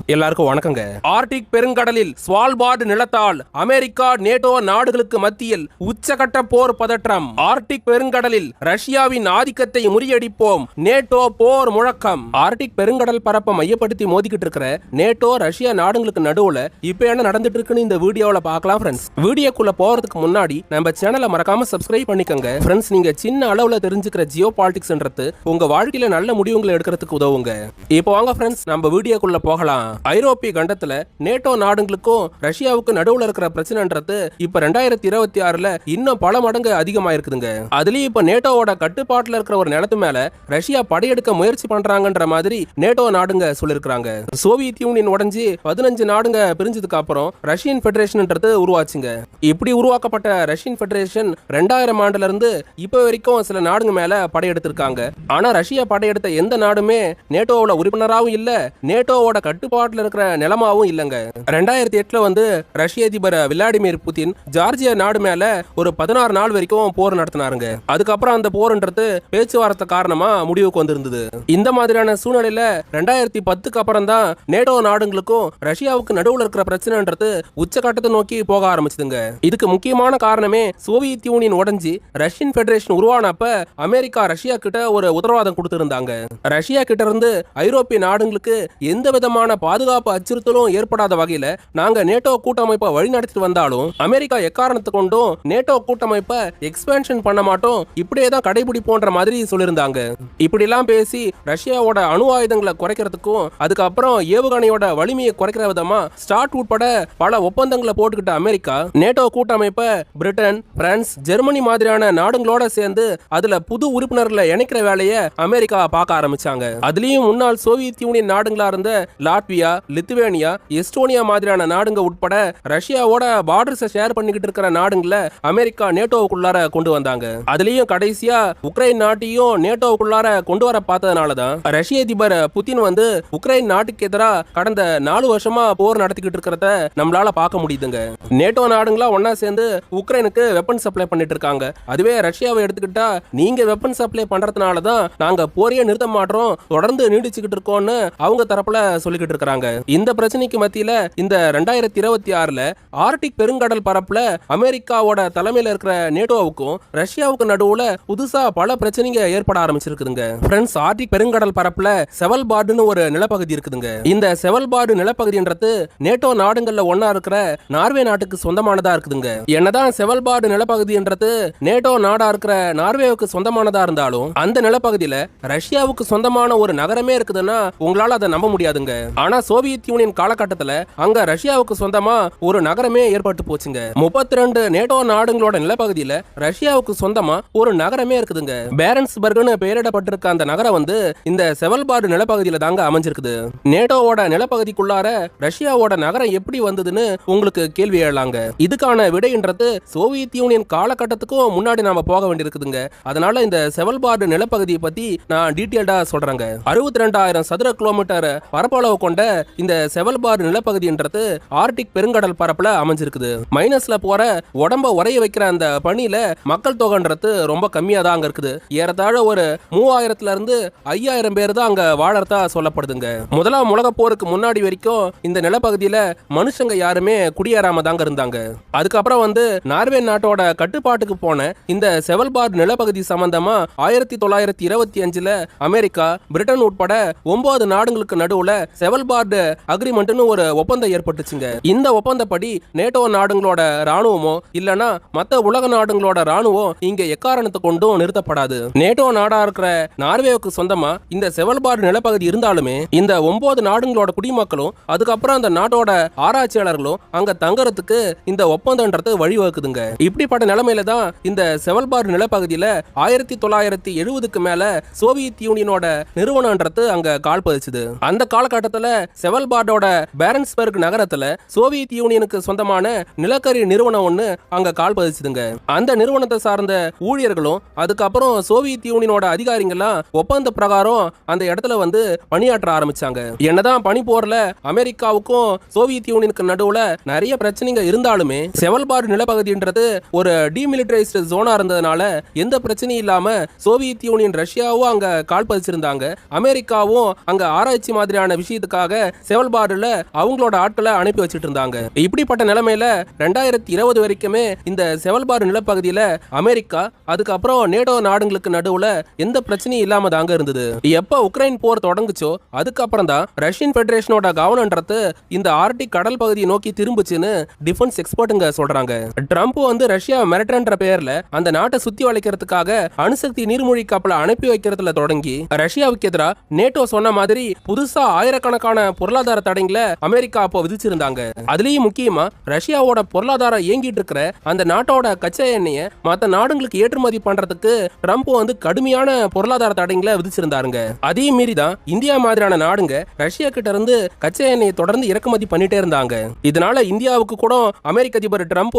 எல்லாருக்கும் வணக்கங்க. ஆர்டிக் பெருங்கடலில் ஸ்வால்பார்டு நிலத்தால் அமெரிக்கா நேட்டோ நாடுகளுக்கு மத்தியில் உச்சகட்ட போர் பதற்றம். ஆர்டிக் பெருங்கடலில் ரஷ்யாவின் ஆதிக்கத்தை முறியடிப்போம், நேட்டோ போர் முழக்கம். ஆர்டிக் பெருங்கடல் பரப்பை மையப்படுத்தி மோதிக்கிட்டு இருக்கிற நேட்டோ ரஷ்யா நாடுகளுக்கு நடுவுல இப்ப என்ன நடந்துட்டு இருக்குன்னு இந்த வீடியோல பார்க்கலாம் ஃப்ரெண்ட்ஸ். வீடியோக்குள்ள போறதுக்கு முன்னாடி நம்ம சேனலை மறக்காம சப்ஸ்கிரைப் பண்ணிக்கோங்க ஃப்ரெண்ட்ஸ். நீங்க சின்ன அளவுல தெரிஞ்சுக்கிற ஜியோ பாலிடிக்ஸ்ன்றது உங்க வாழ்க்கையில நல்ல முடிவுகளை எடுக்கிறதுக்கு உதவுங்க. இப்போ வாங்க ஃப்ரெண்ட்ஸ், நம்ம வீடியோக்குள்ள போகலாம். ஐரோப்பிய கண்டத்துல நேட்டோ நாடுகளுக்கும் ரஷ்யாவுக்கு நடுவுல இருக்கிற பிரச்சனைன்றது இப்ப 2026ல இன்னும் பல மடங்கு அதிகமா இருக்குதுங்க. அதுலயும் இப்ப நேட்டோவோட கட்டுப்பாட்டுல இருக்கிற ஒரு நிலத்து மேல ரஷ்யா படையெடுக்க முயற்சி பண்றாங்கன்ற மாதிரி நேட்டோ நாடுங்க சொல்லிருக்காங்க. சோவியத் யூனியன் உடைஞ்சு 15 நாடுங்க பிரிஞ்சதுக்கு அப்புறம் ரஷ்யன் பெடரேஷன்ன்றது உருவாச்சுங்க. இப்படி உருவாக்கப்பட்ட ரஷ்யன் பெடரேஷன் 2000 ஆண்டுல இருந்து இப்ப வரைக்கும் சில நாடுங்க மேல படையெடுத்திருக்காங்க. ஆனா ரஷ்யா படையெடுத்த எந்த நாடுமே நேட்டோவோட உறுப்பினராகவும் இல்ல, நேட்டோவோட கட்டுப்பாட்டுல இருக்கிற நிலமாவும் இல்லங்க. 2008ல வந்து ரஷ்ய அதிபர் விளாடிமிர் புதின் ஜார்ஜியா நாடு மேல ஒரு 16 நாள் வரைக்கும் போர் நடத்தினாருங்க. அதுக்கப்புறம் அந்த போர்ன்றது பேச்சுவார்த்தை காரணமா முடிவுக்கு வந்திருந்தது. இந்த மாதிரியான சூழ்நிலையில 2010க்கு அப்புறம் தான் நேட்டோ நாடுகளுக்கும் ரஷ்யாவுக்கு நடுவுல இருக்கிற பிரச்சனைன்றது உச்சகட்டத்தை நோக்கி போக ஆரம்பிச்சதுங்க. இதுக்கு முக்கியமான காரணமே சோவியத் யூனியன் உடைஞ்சு ரஷ்யன் பெடரேஷன் உருவானப்ப அமெரிக்கா ரஷ்யா கிட்ட ஒரு உத்தரவாதம் கொடுத்திருந்தாங்க. ரஷ்யா கிட்ட இருந்து ஐரோப்பிய நாடுகளுக்கு எந்த விதமான பாதுகாப்பு அச்சுறுத்தலும் ஏற்படாத வகையில நாங்க நேட்டோ கூட்டமைப்பை வழிநடத்திட்டு வந்தாலும் அமெரிக்கா எக்காரணத்தை கொண்டும் நேட்டோ கூட்டமைப்பை எக்ஸ்பேன்ஷன் பண்ண மாட்டோம், இப்படியே தான் கடைபிடிப்போன்ற மாதிரி சொல்லியிருந்தாங்க. இப்படி எல்லாம் பேசி ரஷ்யாவோட அணு ஆயுதங்களை குறைக்கிறதுக்கும் அதுக்கப்புறம் ஏவுகணையோட வலிமையை குறைக்கிற விதமா ஸ்டார்ட் உட்பட பல ஒப்பந்தங்களை போட்டுக்கிட்ட அமெரிக்கா நேட்டோ கூட்டமைப்பை பிரிட்டன், பிரான்ஸ், ஜெர்மனி மாதிரியான நாடுகளோட சேர்ந்து அதுல புது உறுப்பினர்களை இணைக்கிற வேலையை அமெரிக்கா பார்க்க ஆரம்பிச்சாங்க. அதுலயும் முன்னாள் சோவியத் யூனியன் நாடுகளா இருந்த லாட்வியா, லித்துவேனியா, எஸ்டோனியா மாதிரியான நாடுங்க உட்பட ரஷ்யாவோட பார்டர்ஸை ஷேர் பண்ணிக்கிட்டு இருக்கிற நாடுங்களை அமெரிக்கா நேட்டோவுக்குள்ளார கொண்டு வந்தாங்க. அதுலயும் கடைசியா உக்ரைன் நாட்டையும் நேட்டோவுக்குள்ளார கொண்டு வர பார்த்ததுனாலதான் ரஷ்ய அதிபர் புதின் வந்து உக்ரைன் நாட்டுக்கு எதிராக கடந்த 4 வருஷமா போர் நடத்திக்கிட்டு இருக்கிறத நம்மளால பார்க்க முடியுதுங்க. நேட்டோ நாடுங்களா ஒன்னா சேர்ந்து உக்ரைனுக்கு வெப்பன் சப்ளை பண்ணிட்டு இருக்காங்க. அதுவே ரஷ்யாவை எடுத்துக்கிட்டா நீங்க வெப்பன் சப்ளை பண்றதுனாலதான் நாங்க போரையே நிறுத்த மாட்டோம், தொடர்ந்து நீடிச்சுக்கிட்டு இருக்கோம்னு அவங்க தரப்புல சொல்லிக்கிட்டு இருக்காங்க. இந்த பிரச்சனைக்கு மத்தியில இந்த 2026ல ஆர்டிக் பெருங்கடல் பரப்புல அமெரிக்காவோட தலைமையில இருக்கிற நேட்டோவுக்கும் ரஷ்யாவுக்கு நடுவுல புதுசா பல பிரச்சனைங்க ஏற்பட ஆரம்பிச்சிருக்குதுங்க. ஃப்ரெண்ட்ஸ், ஆர்டிக் பெருங்கடல் பரப்புல செவல்பார்டுன்னு ஒரு நிலப்பகுதி இருக்குதுங்க. இந்த செவல்பார்டு நிலப்பகுதின்றது நேட்டோ நாடுகள்ல ஒன்னா இருக்கிற நார்வே நாட்டுக்கு சொந்தமானதா இருக்குதுங்க. என்னதான் செவல்பார்டு நிலப்பகுதின்றது நேட்டோ நாடா இருக்கிற நார்வேவுக்கு சொந்தமானதா இருந்தாலும் அந்த நிலப்பகுதியில ரஷ்யாவுக்கு சொந்தமான ஒரு நகரமே இருக்குதுன்னா உங்களால அதை நம்ப முடியாதுங்க. ஆனா சோவியத் யூனியன் காலகட்டத்துல அங்க ரஷ்யாவுக்கு சொந்தமா ஒரு நகரமே ஏற்பட்டு போச்சுங்க. 32 நேட்டோ நாடுகளோட நிலப்பகுதியில ரஷ்யாவுக்கு சொந்தமா ஒரு நகரமே இருக்குதுங்க. பேரன்ஸ்பர்க்னு பெயரிடப்பட்டிருக்க அந்த நகரம் வந்து இந்த செவல்பார்டு நிலப்பகுதியில தாங்க அமைஞ்சிருக்குது. நேட்டோவோட நிலப்பகுதிக்குள்ளார ரஷ்யாவோட நகரம் எப்படி வந்ததுன்னு உங்களுக்கு கேள்வி எழலாங்க. இதுக்கான விடைன்றது சோவியத் யூனியன் காலகட்டத்துக்கும் முன்னாடி நாம போக வேண்டியிருக்குதுங்க. அதனால இந்த செவல்பார்டு நிலப்பகுதியை பத்தி நான் டீடைல்டா சொல்றேங்க. 62,000 சதுர கிலோமீட்டர் பரப்பளவு கொண்ட இந்த செவல்பார்டு நிலப்பகுதின்றது ஆர்டிக் பெருங்கடல் பரப்புல அமைஞ்சிருக்குது. மைனஸ்ல போற உடம்ப உரைய வைக்கிற அந்த பனியில மக்கள் தொகைன்றது ரொம்ப கம்மியா தான் அங்க இருக்குது. ஏறத்தாழ ஒரு 3000ல இருந்து 5000 பேர் தான் அங்க வாழறதா சொல்லப்படுதுங்க. முதலாம் உலக போருக்கு முன்னாடி வரைக்கும் இந்த நிலப்பகுதியில மனுஷங்க யாருமே குடியேறாம தாங்க இருந்தாங்க. அதுக்கப்புறம் வந்து நார்வே நாட்டோட கட்டுப்பாட்டுக்கு போன இந்த செவல்பார்டு நிலப்பகுதி சம்பந்தமா 1925ல அமெரிக்கா, பிரிட்டன் உட்பட 9 நாடுகளுக்கு நடுவுல செவல்பார்டு அக்ரிமெண்ட்னு ஒரு ஒப்பந்தம் ஏற்பட்டுச்சுங்க. இந்த ஒப்பந்தப்படி நேட்டோ நாடுகளோட ராணுவமோ இல்லனா மத்த உலக நாடுகளோட ராணுவம் இங்க எக்காரணத்தை கொண்டும் நிறுத்தப்படாது. நேட்டோ நாடா இருக்கிற நார்வேவுக்கு சொந்தமா இந்த செவல்பார்டு நிலப்பகுதி இருந்தாலுமே இந்த 9 நாடுகளோட குடிமக்களும் அதுக்கப்புறம் அந்த நாட்டோட ஆராய்ச்சியாளர்களும் அங்க தங்கறதுக்கு இந்த ஒப்பந்தம்ன்றது வழிவகுக்குதுங்க. இப்படிப்பட்ட நிலைமையில தான் இந்த செவல்பார்டு நிலப்பகுதியில 1970க்கு மேல சோவியத் யூனியனோட நிறுவனம்ன்றது அங்க கால் பதிச்சுது. அந்த காலகட்டத்துல செவல்பார்டோட பேரன்ஸ்பர்க் நகரத்துல சோவியத் யூனியனுக்கு சொந்தமான நிலக்கரி நிறுவனம் ஒண்ணு அங்க கால் பதிச்சுதுங்க. அந்த நிறுவனத்தை சார்ந்த ஊழியர்களும் அதுக்கப்புறம் சோவியத் யூனியனோட அதிகாரிகள்லாம் ஒப்பந்த பிரகாரம் அந்த இடத்துல வந்து பணியாற்ற ஆரம்பிச்சாங்க. என்னதான் பனி போர்ல அமெரிக்காவுக்கும் சோவியத் யூனியனுக்கு நடுவுல நிறைய பிரச்சனைங்க இருந்தாலுமே செவல்பார்டு நிலப்பகுதின்றது ஒரு டீமிலிட்டரைஸ்டு ஜோனா இருந்ததுனால எந்த பிரச்சனையும் இல்லாம சோவியத் யூனியன் ரஷ்யாவும் அங்க கால் பதிச்சிருந்தாங்க. அமெரிக்காவும் அங்க ஆராய்ச்சி மாதிரியான விஷயத்துக்காக செவல்பாடுல அவங்களோட ஆட்களை அனுப்பி வச்சிட்டு இருந்தாங்க. இப்படிப்பட்ட நிலைமையில 2020 வரைக்குமே இந்த செவல்பாடு நிலப்பகுதியில அமெரிக்கா அதுக்கப்புறம் நேட்டோ நாடுகளுக்கு நடுவுல எந்த பிரச்சனையும் இல்லாம தாங்க இருந்தது. எப்ப உக்ரைன் போர் தொடங்குச்சோ அதுக்கப்புறம் தான் ரஷ்யன் பெடரேஷனோட கவனம்ன்றது இந்த ஆர்டிக் கடல் பகுதியை நோக்கி திரும்பிச்சுன்னு டிஃபென்ஸ் எக்ஸ்பர்ட்டுங்க சொல்றாங்க. ட்ரம்ப் ரஷ்யா மிரட்டன்ற பேர்ல அந்த நாட்டை சுத்தி வளைக்கிறதுக்காக அணுசக்தி நீர்மூழ்கி கப்பலை அனுப்பி வைக்கிறதுல தொடங்கி ரஷ்யாவுக்கு எதிராக நேட்டோ சொன்ன மாதிரி புதுசா ஆயிரக்கணக்கான பொருளாதார தடைங்களை அமெரிக்கா அப்போ விதிச்சிருந்தாங்க. அதுலயும் முக்கியமா ரஷ்யாவோட பொருளாதாரம் இயங்கிட்டு இருக்கிற அந்த நாட்டோட கச்சா எண்ணெயை மற்ற நாடுகளுக்கு ஏற்றுமதி பண்றதுக்கு ட்ரம்ப் கடுமையான பொருளாதார தடைங்களை விதிச்சிருந்தாருங்க. அதே மீறி தான் இந்தியா மாதிரியான நாடுங்க ரஷ்யா கிட்ட இருந்து கச்சா எண்ணெயை தொடர்ந்து இறக்குமதி பண்ணிட்டே இருந்தாங்க. இதனால இந்தியாவுக்கு கூட அமெரிக்க அதிபர் ட்ரம்ப்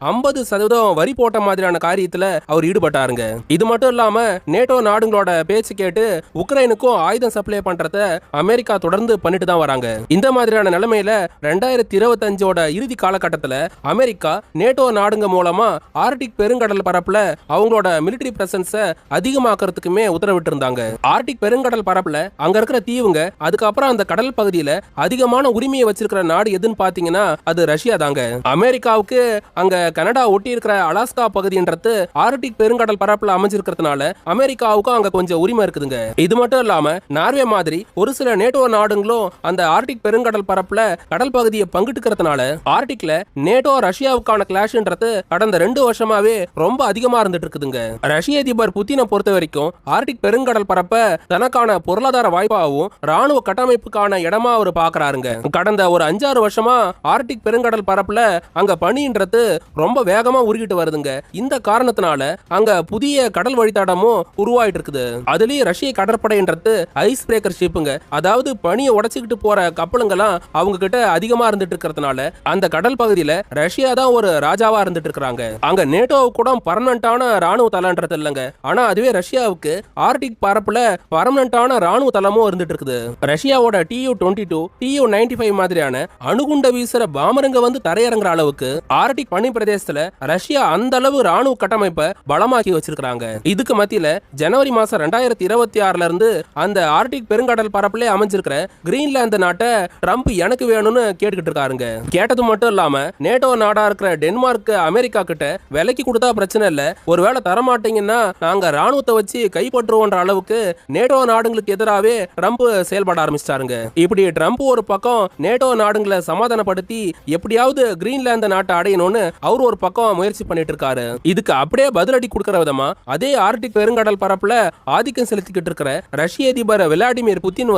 50% வரி போட்ட மாதிரியான காரியத்துல அவர் ஈடுபட்டாருங்க. இது மட்டும் இல்லாம நேட்டோ நாடுகளோட பேச்சு கேட்டு உக்ரைனுக்கும் ஆயுதம் சப்ளை பண்றத அமெரிக்கா தொடர்ந்து பண்ணிட்டு தான் வராங்க. இந்த மாதிரியான நிலைமையில 2025ஓட இறுதி காலகட்டத்தில் அமெரிக்கா நேட்டோ நாடுங்க மூலமா ஆர்டிக் பெருங்கடல் பரப்புல அவங்களோட மிலிட்டரி பிரசன்ஸை அதிகமாக்குறதுக்குமே உத்தரவிட்டு இருந்தாங்க. ஆர்டிக் பெருங்கடல் பரப்புல அங்க இருக்கிற தீவுங்க அதுக்கப்புறம் அந்த கடல் பகுதியில அதிகமான உரிமையை வச்சிருக்கிற நாடு எதுன்னு பாத்தீங்கன்னா அது ரஷ்யா தாங்க. அமெரிக்காவுக்கு அங்க கனடா ஒட்டி இருக்கிற அலாஸ்கா பகுதின்றது ஆர்டிக் பெருங்கடல் பரப்புல அமைஞ்சிருக்கிறதுனால அமெரிக்காவுக்கும் அங்க கொஞ்சம் உரிமை இருக்குதுங்க. இது மட்டும் இல்லாம நார்வே மாதிரி ஒரு சில நேட்டோ நாடுகளும் அந்த ஆர்டிக் பெருங்கடல் பரப்புல கடல் பகுதியை பங்கிட்டுக்கிறதுனால ஆர்டிக்ல நேட்டோ ரஷ்யாவுக்கான கிளாஷ்ன்றது கடந்த 2 வருஷமாவே ரொம்ப அதிகமா இருந்துட்டு இருக்குதுங்க. ரஷ்ய அதிபர் புத்தினை பொறுத்த வரைக்கும் ஆர்டிக் பெருங்கடல் பரப்ப தனக்கான பொருளாதார வாய்ப்பாகவும் ராணுவ கட்டமைப்புக்கான இடமா அவர் பாக்குறாருங்க. கடந்த ஒரு 5-6 வருஷமா ஆர்டிக் பெருங்கடல் பரப்புல அங்க பனின்றது ரொம்ப வேகமா உருகிட்டு வருதுங்க. இந்த காரணத்தினால அங்க புதிய கடல் வழித்தடமும் உருவாயிட்டு இருக்குது. அதுலயும் ரஷ்ய கடற்படைன்றது ஐஸ் பிரேக்கர் ஷிப்புங்க, அதாவது பனியை உடைச்சுக்கிட்டு போற கப்பலுங்கெல்லாம் அவங்க கிட்ட அதிகமா இருந்துட்டு இருக்கிறதுனால அந்த கடல் பகுதியில ரஷ்யா தான் ஒரு ராஜாவா இருந்துட்டு இருக்காங்க. அங்க நேட்டோவுக்கு கூட பர்மனண்டான ராணுவ தளம்ன்றது இல்லைங்க. ஆனா அதுவே ரஷ்யாவுக்கு ஆர்டிக் பரப்புல பர்மனண்டான ராணுவ தளமும் இருந்துட்டு இருக்குது. ரஷ்யாவோட Tu-22 Tu-95 மாதிரியான அணுகுண்ட வீசுற பாமருங்க தரையிறங்குற அளவுக்கு ஆர்டிக் பனி பிரதேசத்துல ரஷ்யா அந்த அளவு ராணுவ கட்டமைப்பை பலமாக்கி வச்சிருக்காங்க. இதுக்கு மத்தியில ஜனவரி மாசம் 2026ல இருந்து அந்த ஆர்டிக் பெருங்கடல் பரப்புல அமைஞ்சிருக்கிற கிரீன்லாந்து நாட்டை ட்ரம்ப் எனக்கு வேணும்னு கேட்டுக்கிட்டு இருக்காருங்க. கேட்டது மட்டும் இல்லாம நேட்டோ நாடா இருக்கிற டென்மார்க் அமெரிக்கா கிட்ட விலைக்கு கொடுத்தா பிரச்சனை இல்ல, ஒருவேளை தரமாட்டீங்கன்னா நாங்க ராணுவத்தை வச்சு கைப்பற்றுவோன்ற அளவுக்கு நேட்டோ நாடுகளுக்கு எதிராகவே ட்ரம்ப் செயல்பட ஆரம்பிச்சிட்டாருங்க. இப்படி ட்ரம்ப் ஒரு பக்கம் நேட்டோ நாடுகளை சமாதானப்படுத்தி எப்படியாவது கிரீன்லாந்து நாட்டை அடையணும்னு அவர் ஒரு பக்கம் முயற்சி பண்ணிட்டு இருக்காரு. இதுக்கு அப்படியே பதிலடி கொடுக்கிற விதமா அதே ஆர்டிக் பெருங்கடல் பரப்புல ஆதிக்கம் செலுத்திக்கிட்டு இருக்கிற ரஷ்ய அதிபர் விளாடிமிர் புத்தின்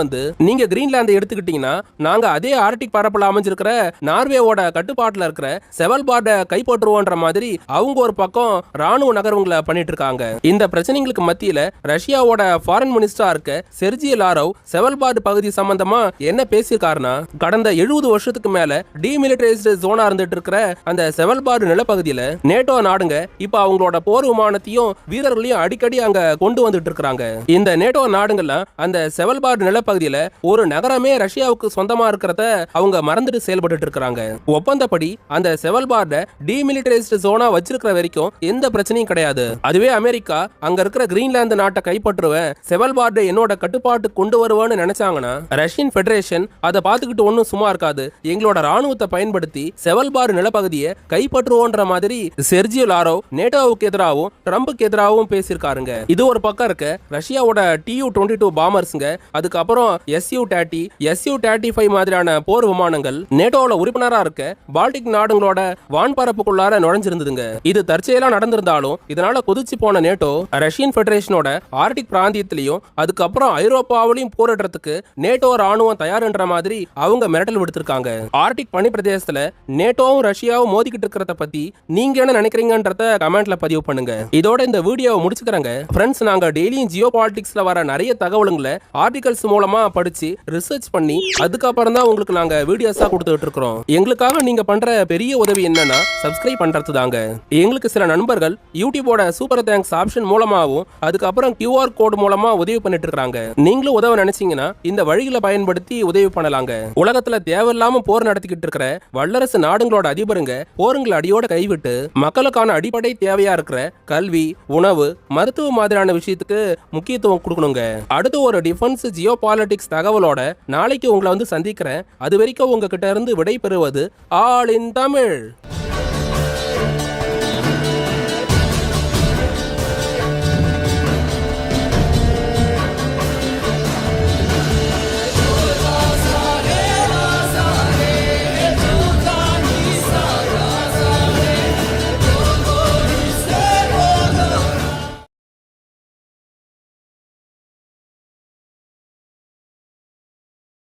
நீங்க கிரீன்லாந்தை எடுத்துக்கிட்டீங்கன்னா நாங்க அதே ஆர்டிக் பரப்புல அமைஞ்சிருக்கிற நார்வேவோட கட்டுப்பாட்டுல இருக்கிற செவல்பார்டை கைப்பற்றுவோன்ற மாதிரி அவங்க ஒரு பக்கம் ராணுவ நகர்வுகளை பண்ணிட்டு இருக்காங்க. இந்த பிரச்சனைகளுக்கு மத்தியில ரஷ்யாவோட ஃபாரின் மினிஸ்டரா இருக்க செர்ஜி லாரோவ் செவல்பார்டு பகுதி சம்பந்தமா என்ன பேசியிருக்காருன்னா, கடந்த 70 வருஷத்துக்கு மேல டிமிலிட்டரைஸ்டு ஜோனா இருந்துட்டு இருக்கிற அந்த செவல்பார்டு நிலப்பகுதியில நேட்டோ நாடுங்க இப்ப அவங்களோட போர் விமானத்தையும் வீரர்களையும் அடிக்கடி அங்க கொண்டு வந்துட்டு இருக்காங்க. இந்த நேட்டோ நாடுகள்லாம் அந்த செவல்பார்டு நிலப்பகுதியில ஒரு நகரமே ரஷ்யாவுக்கு சொந்தமா இருக்கிறத அவங்க மறந்துட்டு செயல்பட்டு இருக்காங்க. ஒப்பந்தப்படி அந்த செவல்பார்டை டிமிலிட்டரைஸ்டு ஜோனா வச்சிருக்கிற வரைக்கும் எந்த பிரச்சனையும் கிடையாது. அதுவே அமெரிக்கா அங்க இருக்கிற கிரீன்லாந்து நாட்டை கைப்பற்றுவேன், செவல்பார்டை என்னோட கட்டுப்பாட்டு கொண்டு வருவேன்னு நினைச்சாங்கன்னா ரஷ்யன் பெடரேஷன் அதை பார்த்துக்கிட்டு ஒன்னும் சும்மா இருக்காது. எங்களோட ராணுவத்தை பயன்படுத்தி செவல்பார்டு நிலப்பகுதியை கைப்பற்றுவோன்ற மாதிரி செர்ஜி லாரோவ் நேட்டோவுக்கு எதிராகவும் ட்ரம்புக்கு எதிராகவும் பேசியிருக்காருங்க. இது ஒரு பக்கம் இருக்க ரஷ்யாவோட Tu-22 பாமர்ஸ்ங்க, அதுக்கப்புறம் Su-30 Su-35 மாதிரியான போர் விமானங்கள் நேட்டோல உறுப்பினரா இருக்க பால்டிக் நாடுகளோட வான்பரப்புக்குள்ளார நுழைஞ்சிருந்ததுங்க. இது தற்செயலா நடந்திருந்தாலும் இதனால கொதிச்சு போன நேட்டோ ரஷ்யன் பெடரேஷனோட ஆர்டிக் பிராந்தியத்திலையும் அதுக்கப்புறம் ஐரோப்பாவிலையும் போரிடுறதுக்கு நேட்டோ ராணுவம் தயார்ன்ற மாதிரி அவங்க மிரட்டல் விடுத்திருக்காங்க. ஆர்டிக் பனி பிரதேசத்துல நேட்டோவும் ரஷ்யாவும் மோதிக்கிட்டு இருக்கிறத பத்தி நீங்க என்ன நினைக்கிறீங்கன்றத கமெண்ட்ல பதிவு பண்ணுங்க. இதோட இந்த வீடியோவை முடிச்சுக்கிறேங்க. ஃப்ரெண்ட்ஸ், நாங்க டெய்லியும் ஜியோ பாலிடிக்ஸ்ல வர நிறைய தகவல்களை ஆர்டிகல்ஸ் மூலமா படிச்சு ரிசர்ச் பண்ணி அதுக்கப்புறம் தான் உங்களுக்கு நாங்க வீடியோஸா கொடுத்துட்டு இருக்கிறோம். எங்களுக்காக நீங்க பண்ற பெரிய உதவி என்னன்னா சப்ஸ்கிரைப் பண்றது தாங்க. எங்களுக்கு சில நண்பர்கள் யூடியூபோட சூப்பர் தேங்க்ஸ் ஆப்ஷன் மூலமாவும் அதுக்கப்புறம் QR கோட் மூலமா உதவி பண்ணிட்டு இருக்காங்க. நீங்களும் உதவ நினைச்சீங்கன்னா இந்த வழிகளை பயன்படுத்தி உதவி பண்ணலாங்க. உலகத்துல தேவையில்லாம போர் நடத்திக்கிட்டு இருக்கிற வல்லரசு நாடுகளோட அதிபருங்க போருங்களை அடியோட கைவிட்டு மக்களுக்கான அடிப்படை தேவையா இருக்கிற கல்வி, உணவு, மருத்துவ மாதிரியான விஷயத்துக்கு முக்கியத்துவம் கொடுக்கணுங்க. அடுத்து ஒரு டிஃபென்ஸ் ஜியோ பாலிடிக்ஸ் தகவலோட நாளைக்கு உங்களை வந்து சந்திக்கிறேன். அது வரைக்கும் உங்ககிட்ட இருந்து விடை பெறுவது ஆல் இன் தமிழ்.